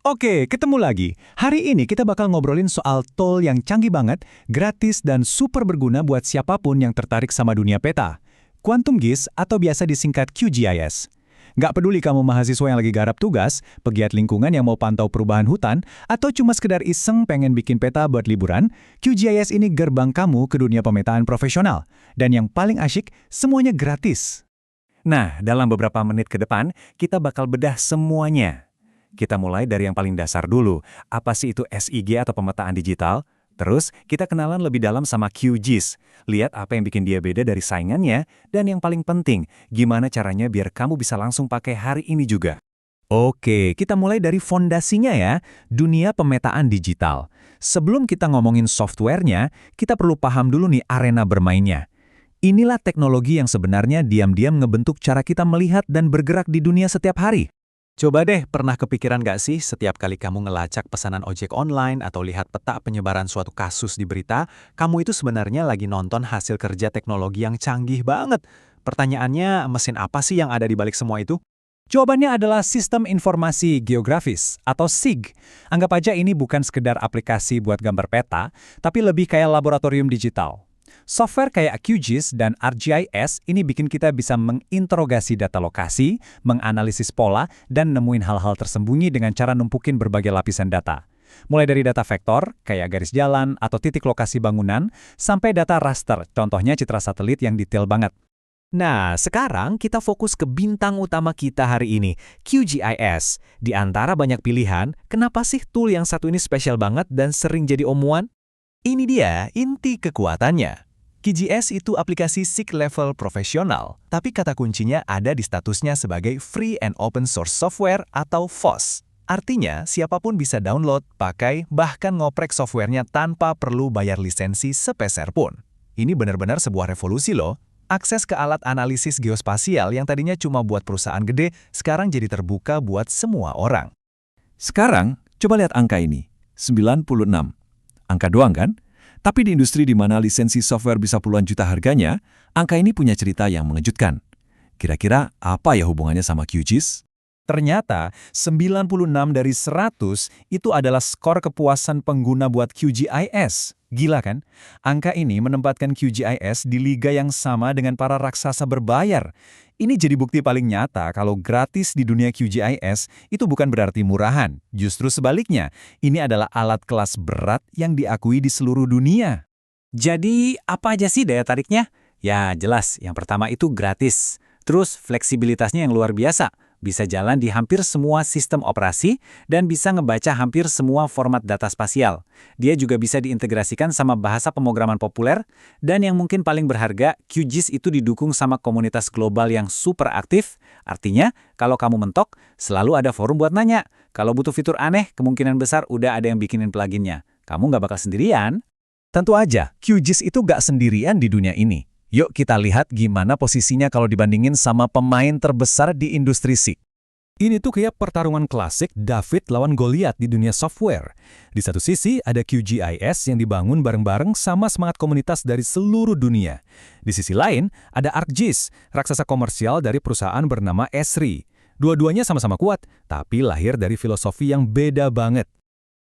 Oke, ketemu lagi. Hari ini kita bakal ngobrolin soal tool yang canggih banget, gratis dan super berguna buat siapapun yang tertarik sama dunia peta. Quantum GIS atau biasa disingkat QGIS. Nggak peduli kamu mahasiswa yang lagi garap tugas, pegiat lingkungan yang mau pantau perubahan hutan, atau cuma sekedar iseng pengen bikin peta buat liburan, QGIS ini gerbang kamu ke dunia pemetaan profesional. Dan yang paling asyik, semuanya gratis. Nah, dalam beberapa menit ke depan, kita bakal bedah semuanya. Kita mulai dari yang paling dasar dulu. Apa sih itu SIG atau pemetaan digital? Terus, kita kenalan lebih dalam sama QGIS. Lihat apa yang bikin dia beda dari saingannya. Dan yang paling penting, gimana caranya biar kamu bisa langsung pakai hari ini juga. Oke, kita mulai dari fondasinya ya, dunia pemetaan digital. Sebelum kita ngomongin softwarenya, kita perlu paham dulu nih arena bermainnya. Inilah teknologi yang sebenarnya diam-diam ngebentuk cara kita melihat dan bergerak di dunia setiap hari. Coba deh, pernah kepikiran nggak sih setiap kali kamu ngelacak pesanan ojek online atau lihat peta penyebaran suatu kasus di berita, kamu itu sebenarnya lagi nonton hasil kerja teknologi yang canggih banget. Pertanyaannya, mesin apa sih yang ada di balik semua itu? Jawabannya adalah Sistem Informasi Geografis atau SIG. Anggap aja ini bukan sekedar aplikasi buat gambar peta, tapi lebih kayak laboratorium digital. Software kayak QGIS dan ArcGIS ini bikin kita bisa menginterogasi data lokasi, menganalisis pola, dan nemuin hal-hal tersembunyi dengan cara numpukin berbagai lapisan data. Mulai dari data vektor, kayak garis jalan atau titik lokasi bangunan, sampai data raster, contohnya citra satelit yang detail banget. Nah, sekarang kita fokus ke bintang utama kita hari ini, QGIS. Di antara banyak pilihan, kenapa sih tool yang satu ini spesial banget dan sering jadi omuan? Ini dia inti kekuatannya. QGIS itu aplikasi SIG level profesional, tapi kata kuncinya ada di statusnya sebagai Free and Open Source Software atau FOSS. Artinya, siapapun bisa download, pakai, bahkan ngoprek softwarenya tanpa perlu bayar lisensi sepeser pun. Ini benar-benar sebuah revolusi loh. Akses ke alat analisis geospasial yang tadinya cuma buat perusahaan gede, sekarang jadi terbuka buat semua orang. Sekarang, coba lihat angka ini, 96. Angka doang kan? Tapi di industri di mana lisensi software bisa puluhan juta harganya, angka ini punya cerita yang mengejutkan. Kira-kira apa ya hubungannya sama QGIS? Ternyata, 96 dari 100 itu adalah skor kepuasan pengguna buat QGIS. Gila kan? Angka ini menempatkan QGIS di liga yang sama dengan para raksasa berbayar. Ini jadi bukti paling nyata kalau gratis di dunia QGIS itu bukan berarti murahan. Justru sebaliknya, ini adalah alat kelas berat yang diakui di seluruh dunia. Jadi, apa aja sih daya tariknya? Ya, jelas. Yang pertama itu gratis. Terus, fleksibilitasnya yang luar biasa. Bisa jalan di hampir semua sistem operasi dan bisa ngebaca hampir semua format data spasial. Dia juga bisa diintegrasikan sama bahasa pemrograman populer, dan yang mungkin paling berharga, QGIS itu didukung sama komunitas global yang super aktif. Artinya, kalau kamu mentok, selalu ada forum buat nanya. Kalau butuh fitur aneh, kemungkinan besar udah ada yang bikinin pluginnya. Kamu nggak bakal sendirian. Tentu aja, QGIS itu nggak sendirian di dunia ini. Yuk kita lihat gimana posisinya kalau dibandingin sama pemain terbesar di industri SIG. Ini tuh kayak pertarungan klasik David lawan Goliat di dunia software. Di satu sisi ada QGIS yang dibangun bareng-bareng sama semangat komunitas dari seluruh dunia. Di sisi lain ada ArcGIS, raksasa komersial dari perusahaan bernama Esri. Dua-duanya sama-sama kuat, tapi lahir dari filosofi yang beda banget.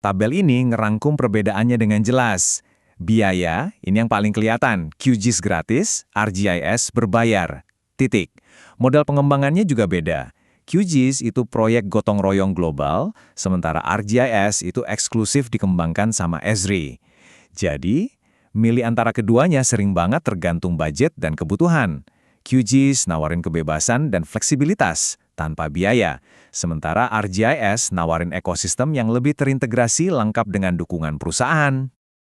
Tabel ini ngerangkum perbedaannya dengan jelas. Biaya, ini yang paling kelihatan, QGIS gratis, ArcGIS berbayar. Titik. Modal pengembangannya juga beda. QGIS itu proyek gotong royong global, sementara ArcGIS itu eksklusif dikembangkan sama Esri. Jadi, milih antara keduanya sering banget tergantung budget dan kebutuhan. QGIS nawarin kebebasan dan fleksibilitas tanpa biaya, sementara ArcGIS nawarin ekosistem yang lebih terintegrasi lengkap dengan dukungan perusahaan.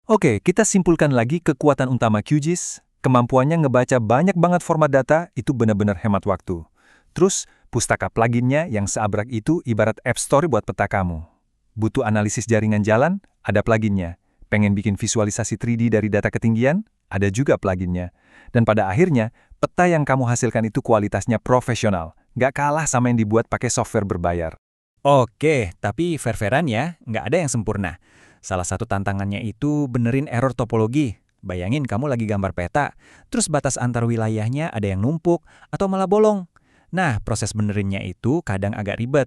Oke, kita simpulkan lagi kekuatan utama QGIS. Kemampuannya ngebaca banyak banget format data, itu benar-benar hemat waktu. Terus, pustaka pluginnya yang seabrak itu ibarat App Store buat peta kamu. Butuh analisis jaringan jalan? Ada pluginnya. Pengen bikin visualisasi 3D dari data ketinggian? Ada juga pluginnya. Dan pada akhirnya, peta yang kamu hasilkan itu kualitasnya profesional. Nggak kalah sama yang dibuat pakai software berbayar. Oke, tapi fair-fairan ya, nggak ada yang sempurna. Salah satu tantangannya itu benerin error topologi. Bayangin kamu lagi gambar peta, terus batas antar wilayahnya ada yang numpuk atau malah bolong. Nah, proses benerinnya itu kadang agak ribet.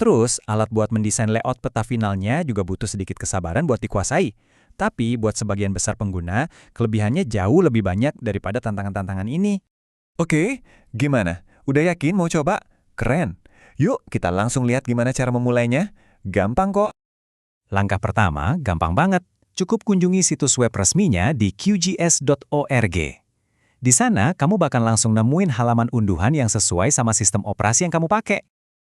Terus, alat buat mendesain layout peta finalnya juga butuh sedikit kesabaran buat dikuasai. Tapi, buat sebagian besar pengguna, kelebihannya jauh lebih banyak daripada tantangan-tantangan ini. Oke, gimana? Udah yakin mau coba? Keren. Yuk, kita langsung lihat gimana cara memulainya. Gampang kok. Langkah pertama, gampang banget. Cukup kunjungi situs web resminya di qgs.org. Di sana, kamu bakal langsung nemuin halaman unduhan yang sesuai sama sistem operasi yang kamu pakai.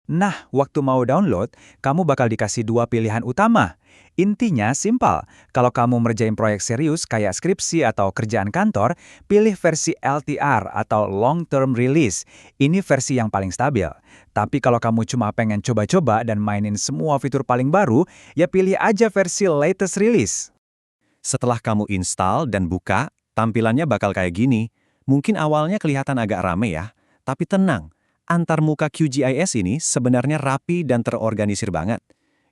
Nah, waktu mau download, kamu bakal dikasih 2 pilihan utama. Intinya simpel, kalau kamu merjain proyek serius kayak skripsi atau kerjaan kantor, pilih versi LTR atau Long Term Release. Ini versi yang paling stabil. Tapi kalau kamu cuma pengen coba-coba dan mainin semua fitur paling baru, ya pilih aja versi Latest Release. Setelah kamu install dan buka, tampilannya bakal kayak gini. Mungkin awalnya kelihatan agak rame ya, tapi tenang. Antar muka QGIS ini sebenarnya rapi dan terorganisir banget.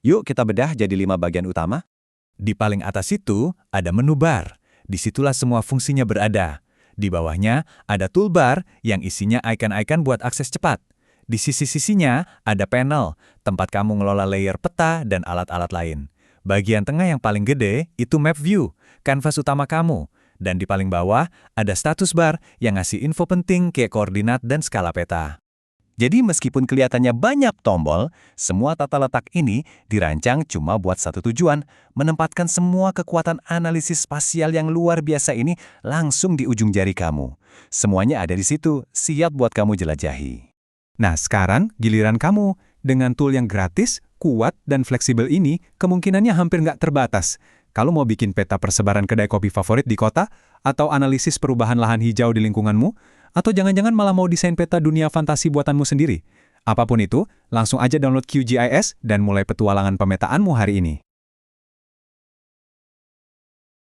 Yuk kita bedah jadi 5 bagian utama. Di paling atas itu ada menu bar. Disitulah semua fungsinya berada. Di bawahnya ada toolbar yang isinya icon-icon buat akses cepat. Di sisi-sisinya ada panel, tempat kamu ngelola layer peta dan alat-alat lain. Bagian tengah yang paling gede itu map view, kanvas utama kamu. Dan di paling bawah ada status bar yang ngasih info penting kayak koordinat dan skala peta. Jadi meskipun kelihatannya banyak tombol, semua tata letak ini dirancang cuma buat satu tujuan, menempatkan semua kekuatan analisis spasial yang luar biasa ini langsung di ujung jari kamu. Semuanya ada di situ, siap buat kamu jelajahi. Nah, sekarang giliran kamu. Dengan tool yang gratis, kuat, dan fleksibel ini, kemungkinannya hampir nggak terbatas. Kalau mau bikin peta persebaran kedai kopi favorit di kota, atau analisis perubahan lahan hijau di lingkunganmu, atau jangan-jangan malah mau desain peta dunia fantasi buatanmu sendiri. Apapun itu, langsung aja download QGIS dan mulai petualangan pemetaanmu hari ini.